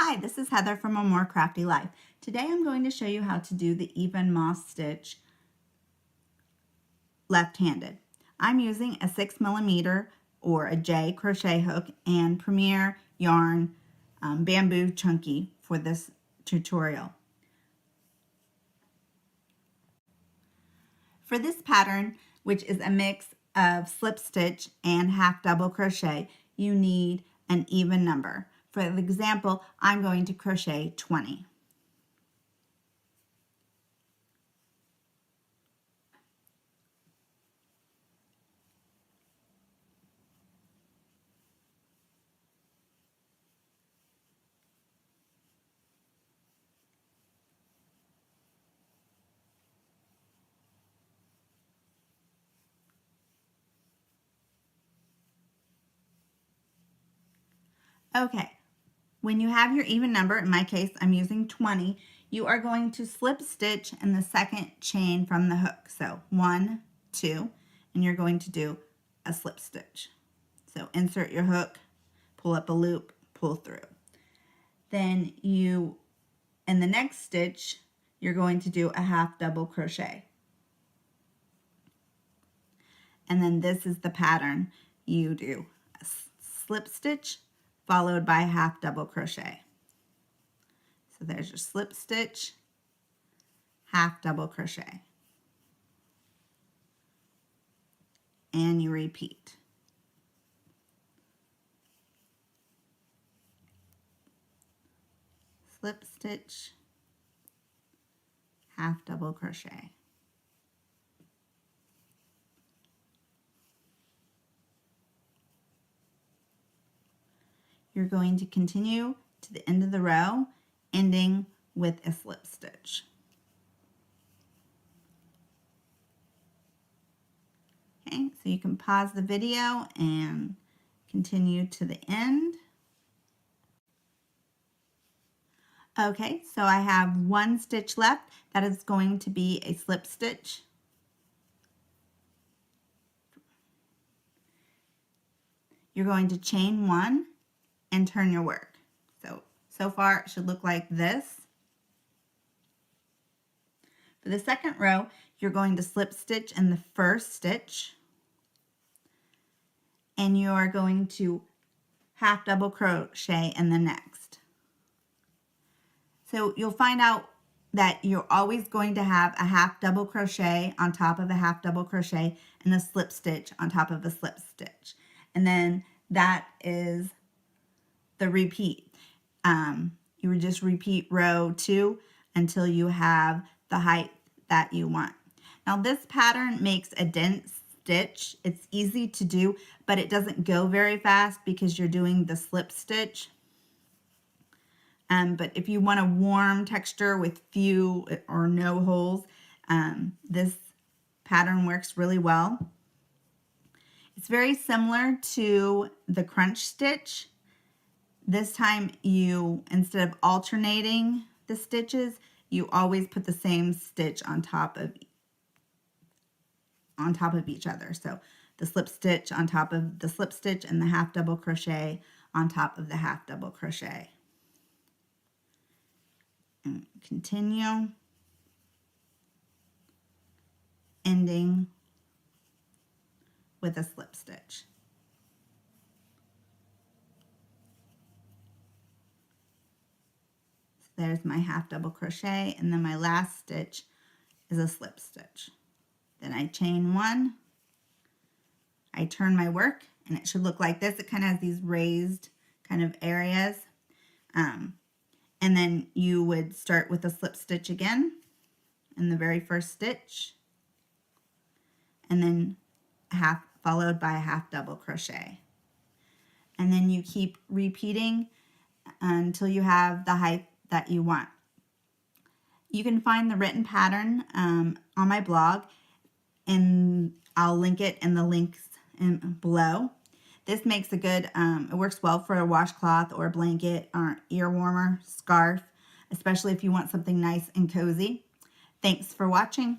Hi, this is Heather from A More Crafty Life. Today I'm going to show you how to do the even moss stitch left-handed. I'm using a 6mm or a J crochet hook and Premier yarn bamboo chunky for this tutorial. For this pattern, which is a mix of slip stitch and half double crochet, you need an even number. For example, I'm going to crochet 20. Okay, when you have your even number, in my case I'm using 20, you are going to slip stitch in the second chain from the hook. So 1, 2, and you're going to do a slip stitch. So insert your hook, pull up a loop, pull through. Then in the next stitch, you're going to do a half double crochet. And then this is the pattern. You do a slip stitch followed by a half double crochet. So there's your slip stitch, half double crochet. And you repeat. Slip stitch, half double crochet. You're going to continue to the end of the row, ending with a slip stitch. Okay, so you can pause the video and continue to the end. Okay, so I have one stitch left. That is going to be a slip stitch. You're going to chain one and turn your work. So far it should look like this. For the second row, you're going to slip stitch in the first stitch, and you are going to half double crochet in the next. So you'll find out that you're always going to have a half double crochet on top of a half double crochet and a slip stitch on top of a slip stitch. And then that is the repeat. You would just repeat row 2 until you have the height that you want. Now this pattern makes a dense stitch. It's easy to do, but it doesn't go very fast because you're doing the slip stitch. But if you want a warm texture with few or no holes, this pattern works really well. It's very similar to the crunch stitch. This time instead of alternating the stitches, you always put the same stitch on top of each other. So the slip stitch on top of the slip stitch and the half double crochet on top of the half double crochet. And continue, ending with a slip stitch. So there's my half double crochet, and then my last stitch is a slip stitch. Then I chain one, I turn my work, and it should look like this. It kind of has these raised kind of areas. And then you would start with a slip stitch again in the very first stitch, and then followed by a half double crochet. And then you keep repeating until you have the height that you want. You can find the written pattern on my blog, and I'll link it in the links below. This makes a good, it works well for a washcloth or a blanket or ear warmer, scarf, especially if you want something nice and cozy. Thanks for watching.